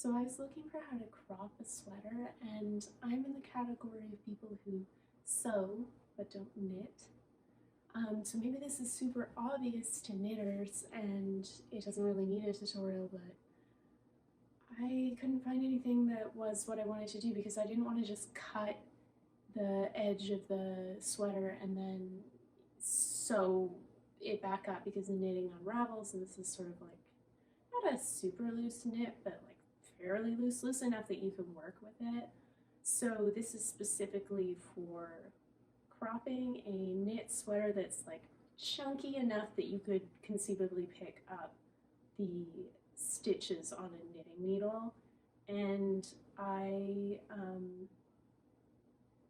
So I was looking for how to crop a sweater, and I'm in the category of people who sew but don't knit. So maybe this is super obvious to knitters and it doesn't really need a tutorial, but I couldn't find anything that was what I wanted to do because I didn't want to just cut the edge of the sweater and then sew it back up because knitting unravels, and this is sort of like not a super loose knit, but like fairly loose enough that you can work with it. So this is specifically for cropping a knit sweater that's like chunky enough that you could conceivably pick up the stitches on a knitting needle. And I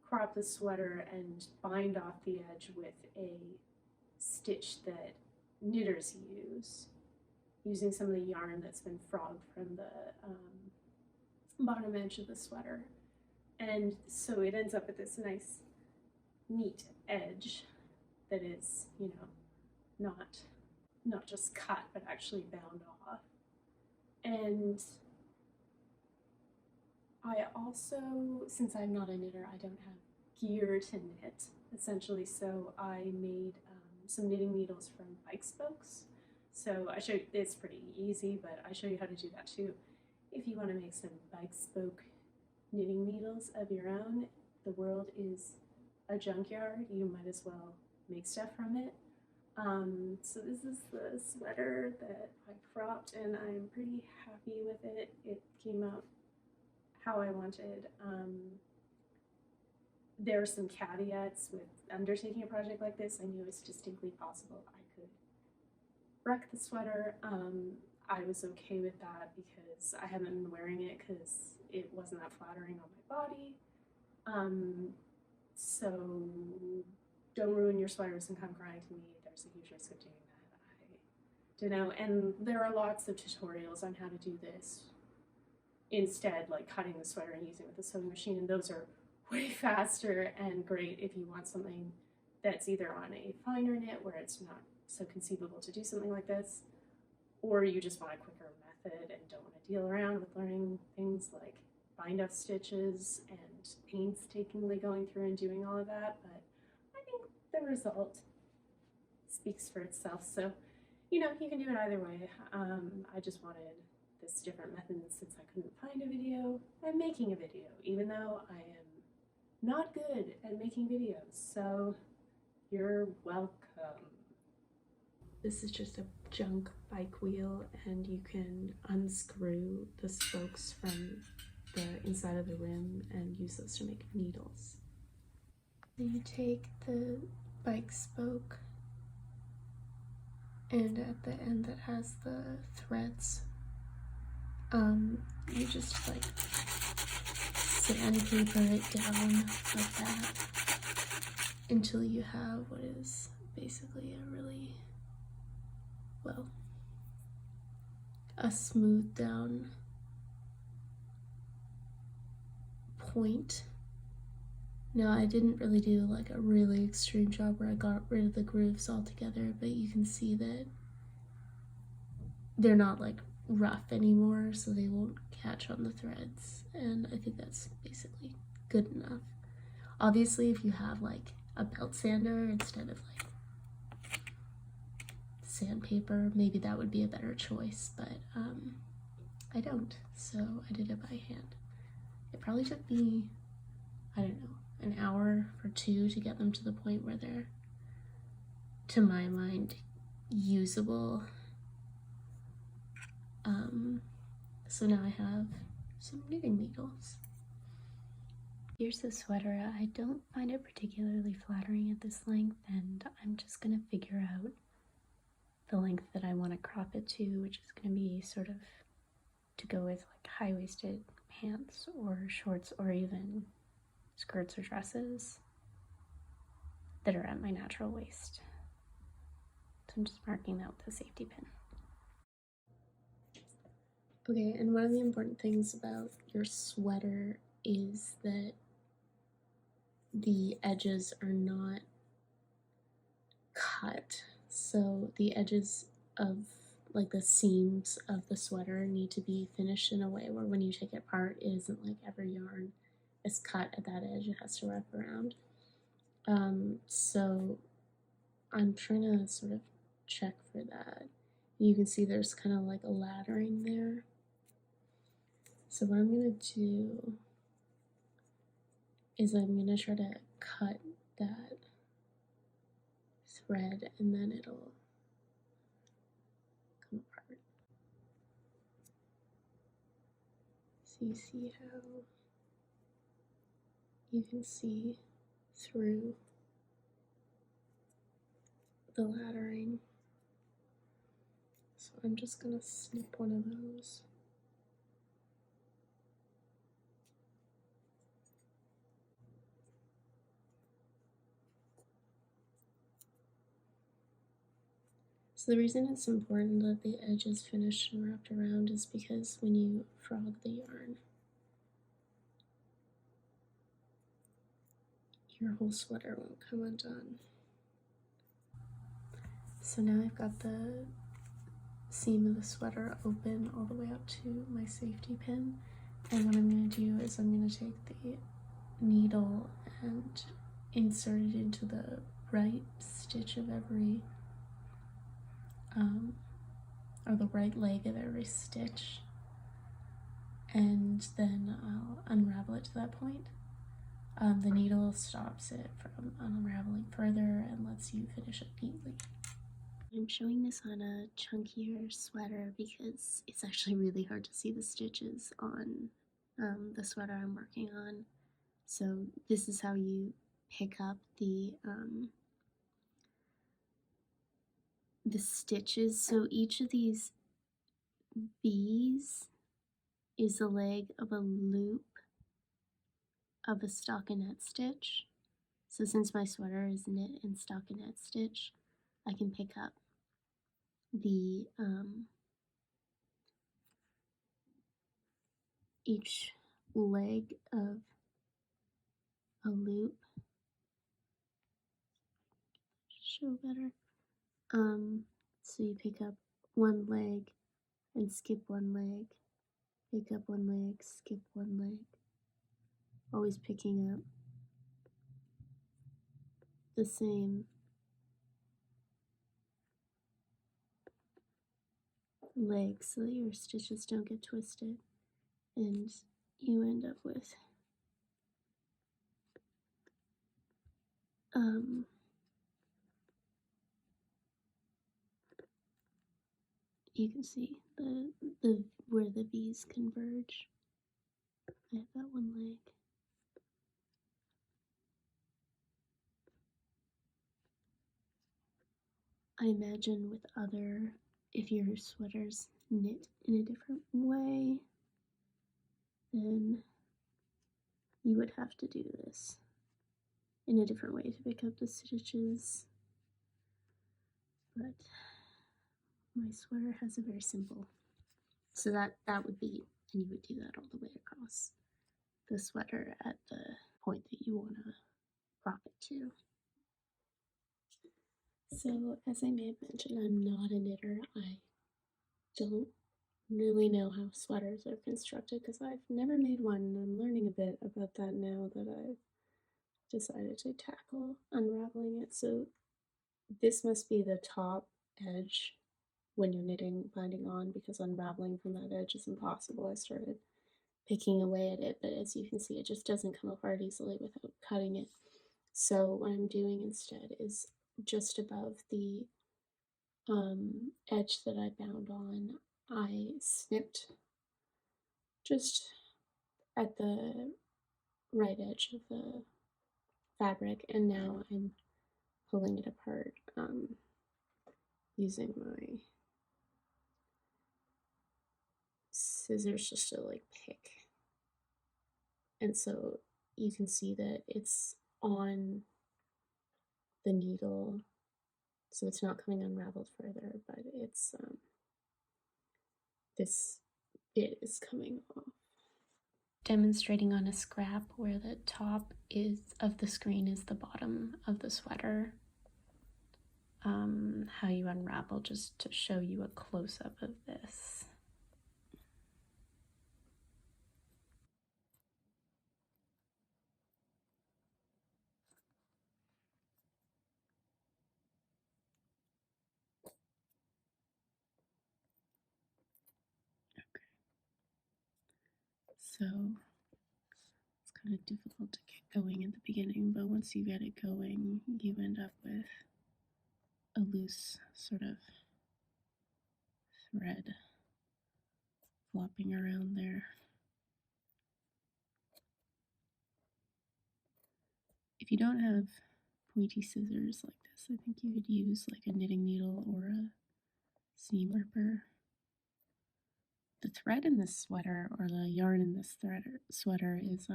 crop the sweater and bind off the edge with a stitch that knitters use, using some of the yarn that's been frogged from the bottom edge of the sweater. And so it ends up with this nice, neat edge that is, you know, not just cut, but actually bound off. And I also, since I'm not a knitter, I don't have gear to knit, essentially, so I made some knitting needles from bike spokes. So I showed, it's pretty easy, but I show you how to do that too. If you want to make some bike spoke knitting needles of your own, the world is a junkyard. You might as well make stuff from it. So this is the sweater that I cropped, and I'm pretty happy with it. It came out how I wanted. There are some caveats with undertaking a project like this. I knew it was distinctly possible I could wreck the sweater. I was okay with that because I haven't been wearing it because it wasn't that flattering on my body. So don't ruin your sweaters and come crying to me. There's a huge risk of doing that. I don't know. And there are lots of tutorials on how to do this instead, like cutting the sweater and using it with a sewing machine, and those are way faster and great if you want something that's either on a finer knit where it's not so conceivable to do something like this, or you just want a quicker method and don't want to deal around with learning things like bind off stitches and painstakingly going through and doing all of that. But I think the result speaks for itself. So, you know, you can do it either way. I just wanted this different method since I couldn't find a video. I'm making a video, even though I am not good at making videos, so you're welcome. This is just a junk bike wheel, and you can unscrew the spokes from the inside of the rim and use those to make needles. You take the bike spoke, and at the end that has the threads, you just like sandpaper it down like that until you have what is basically a really, well, a smooth down point. Now, I didn't really do like a really extreme job where I got rid of the grooves altogether, but you can see that they're not like rough anymore, so they won't catch on the threads, and I think that's basically good enough. Obviously, if you have like a belt sander instead of like sandpaper, maybe that would be a better choice, but I don't, so I did it by hand. It probably took me, I don't know, an hour or two to get them to the point where they're, to my mind, usable. So now I have some knitting needles. Here's the sweater. I don't find it particularly flattering at this length, and I'm just gonna figure out the length that I want to crop it to, which is gonna be sort of to go with like high-waisted pants or shorts or even skirts or dresses that are at my natural waist. So I'm just marking that with a safety pin. Okay, and one of the important things about your sweater is that the edges are not cut. So the edges of like the seams of the sweater need to be finished in a way where when you take it apart, it isn't like every yarn is cut at that edge, it has to wrap around. So I'm trying to sort of check for that. You can see there's kind of like a laddering there. So what I'm going to do is I'm going to try to cut that thread and then it'll come apart. So you see how you can see through the laddering. So I'm just going to snip one of those. So the reason it's important that the edge is finished and wrapped around is because when you frog the yarn, your whole sweater won't come undone. So now I've got the seam of the sweater open all the way up to my safety pin, and what I'm going to do is I'm going to take the needle and insert it into the right stitch of every or the right leg of every stitch, and then I'll unravel it to that point. The needle stops it from unraveling further and lets you finish it neatly. I'm showing this on a chunkier sweater because it's actually really hard to see the stitches on the sweater I'm working on. So this is how you pick up the stitches. So each of these B's is the leg of a loop of a stockinette stitch. So since my sweater is knit in stockinette stitch, I can pick up the each leg of a loop. Show better. So you pick up one leg and skip one leg, pick up one leg, skip one leg, always picking up the same leg so that your stitches don't get twisted, and you end up with you can see the where the V's converge. I have that one leg. I imagine with other, if your sweater's knit in a different way, then you would have to do this in a different way to pick up the stitches. But my sweater has a very simple, so that would be, and you would do that all the way across the sweater at the point that you want to crop it to. So as I may have mentioned, I'm not a knitter. I don't really know how sweaters are constructed because I've never made one, and I'm learning a bit about that now that I've decided to tackle unraveling it. So this must be the top edge when you're knitting binding on, because unraveling from that edge is impossible. I started picking away at it, but as you can see, it just doesn't come apart easily without cutting it. So what I'm doing instead is just above the edge that I bound on, I snipped just at the right edge of the fabric, and now I'm pulling it apart using my scissors just to like pick. And so you can see that it's on the needle, so it's not coming unraveled further, but it's this bit is coming off. Demonstrating on a scrap where the top is of the screen is the bottom of the sweater. how you unravel, just to show you a close-up of this. So it's kind of difficult to get going at the beginning, but once you get it going, you end up with a loose sort of thread flopping around there. If you don't have pointy scissors like this, I think you could use like a knitting needle or a seam ripper. The thread in this sweater, or the yarn in this sweater, is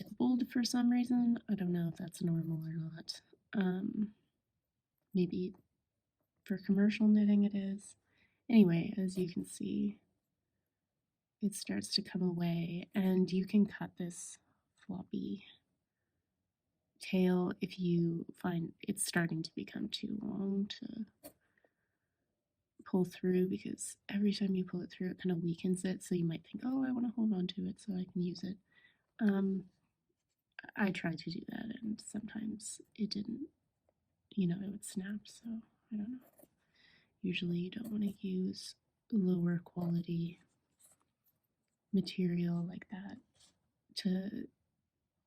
doubled for some reason. I don't know if that's normal or not. Maybe for commercial knitting it is. Anyway, as you can see, it starts to come away, and you can cut this floppy tail if you find it's starting to become too long to pull through, because every time you pull it through it kind of weakens it, so you might think, oh, I want to hold on to it so I can use it. I tried to do that and sometimes it didn't, it would snap, so I don't know. Usually you don't want to use lower quality material like that to,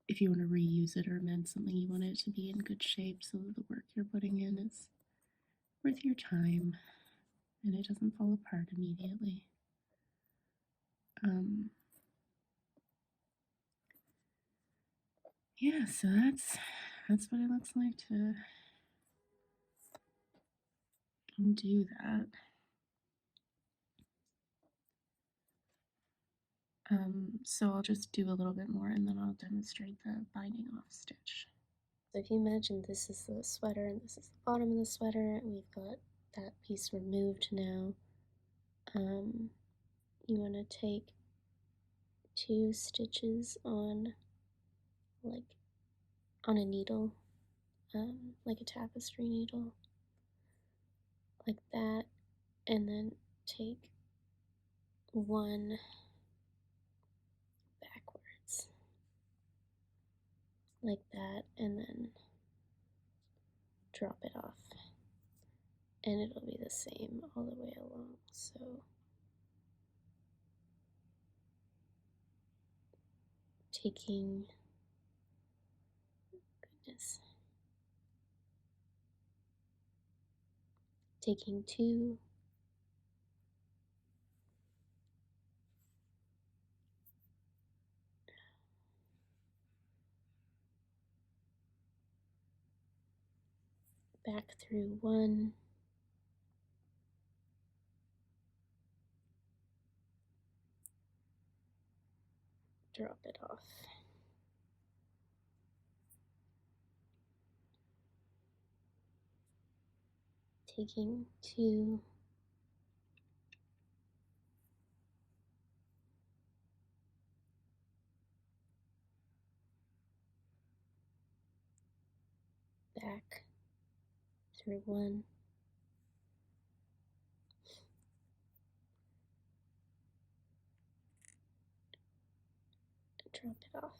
if you want to reuse it or mend something, you want it to be in good shape so that the work you're putting in is worth your time and it doesn't fall apart immediately. Yeah, so that's what it looks like to undo that. So I'll just do a little bit more and then I'll demonstrate the binding off stitch. So if you imagine this is the sweater and this is the bottom of the sweater, and we've got that piece removed now, you want to take 2 stitches on a needle, like a tapestry needle, like that, and then take 1 backwards, like that, and then drop it off. And it'll be the same all the way along. So taking, taking 2 back through 1, drop it off. Taking 2, back through 1, drop it off.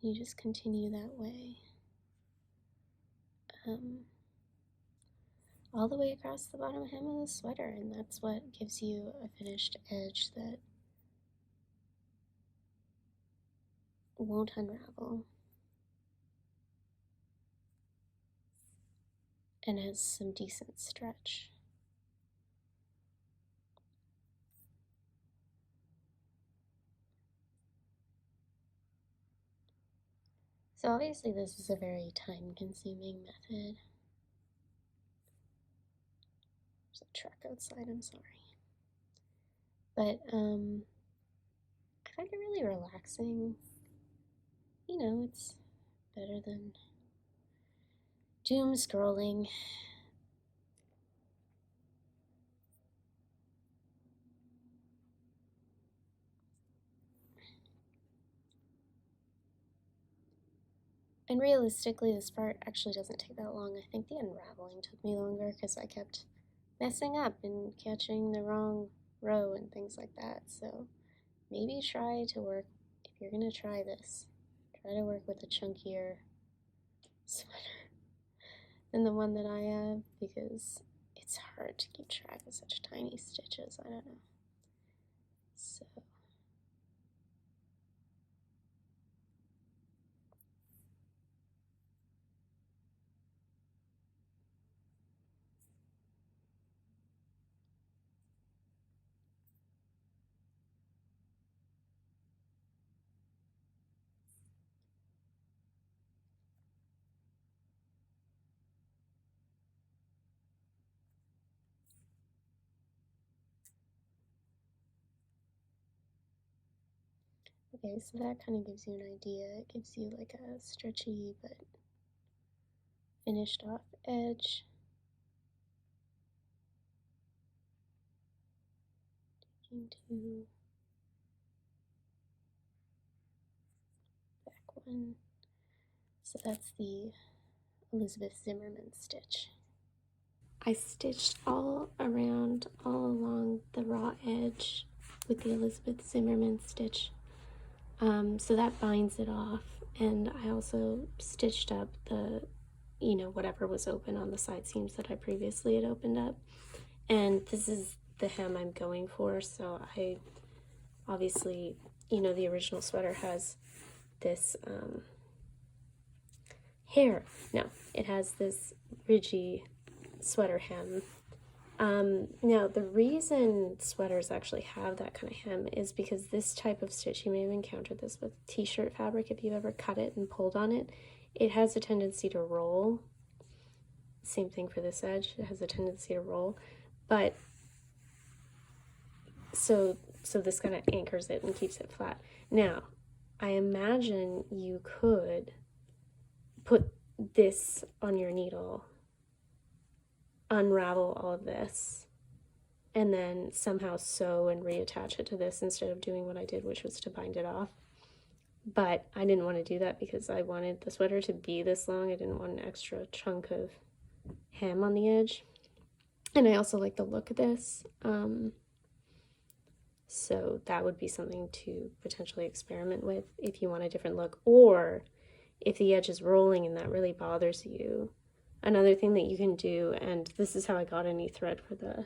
And you just continue that way, all the way across the bottom hem of the sweater, and that's what gives you a finished edge that won't unravel and has some decent stretch. So obviously this is a very time-consuming method. There's a truck outside, I'm sorry. But I find it really relaxing. It's better than doom scrolling. And realistically, this part actually doesn't take that long. I think the unraveling took me longer because I kept messing up and catching the wrong row and things like that. So maybe try to work, if you're going to try this, try to work with a chunkier sweater than the one that I have, because it's hard to keep track of such tiny stitches. I don't know. So okay, so that kind of gives you an idea. It gives you like a stretchy but finished off edge. Into back one. So that's the Elizabeth Zimmerman stitch. I stitched all around, all along the raw edge with the Elizabeth Zimmerman stitch. So that binds it off, and I also stitched up the, whatever was open on the side seams that I previously had opened up. And this is the hem I'm going for, so I obviously, the original sweater has this hair. No, it has this ridgy sweater hem. Now, the reason sweaters actually have that kind of hem is because this type of stitch, you may have encountered this with t-shirt fabric if you've ever cut it and pulled on it, it has a tendency to roll. Same thing for this edge, it has a tendency to roll. But so this kind of anchors it and keeps it flat. Now, I imagine you could put this on your needle, unravel all of this, and then somehow sew and reattach it to this instead of doing what I did, which was to bind it off. But I didn't want to do that because I wanted the sweater to be this long. I didn't want an extra chunk of hem on the edge. And I also like the look of this. So that would be something to potentially experiment with if you want a different look, or if the edge is rolling and that really bothers you. Another thing that you can do, and this is how I got any thread for the,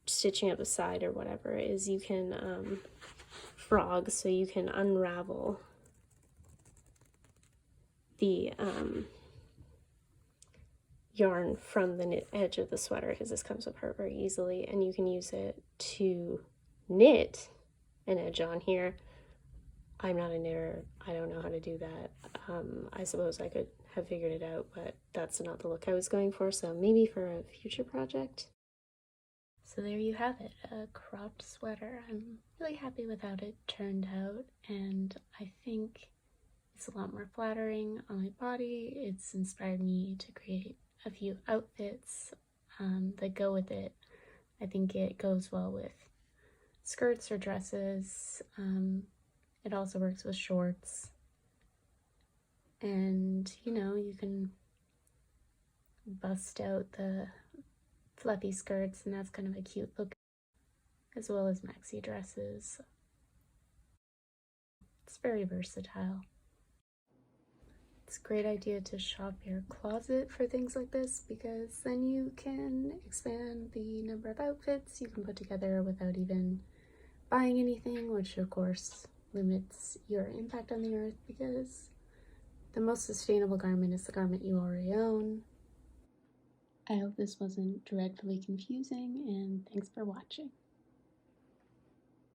stitching up the side or whatever, is you can frog, so you can unravel the yarn from the edge of the sweater, because this comes apart very easily, and you can use it to knit an edge on here. I'm not a knitter, I don't know how to do that. I suppose I could have figured it out, but that's not the look I was going for, so maybe for a future project. So there you have it, a cropped sweater. I'm really happy with how it turned out, and I think it's a lot more flattering on my body. It's inspired me to create a few outfits that go with it. I think it goes well with skirts or dresses. It also works with shorts. And, you can bust out the fluffy skirts, and that's kind of a cute look, as well as maxi dresses. It's very versatile. It's a great idea to shop your closet for things like this, because then you can expand the number of outfits you can put together without even buying anything, which of course limits your impact on the earth, because the most sustainable garment is the garment you already own. I hope this wasn't dreadfully confusing, and thanks for watching.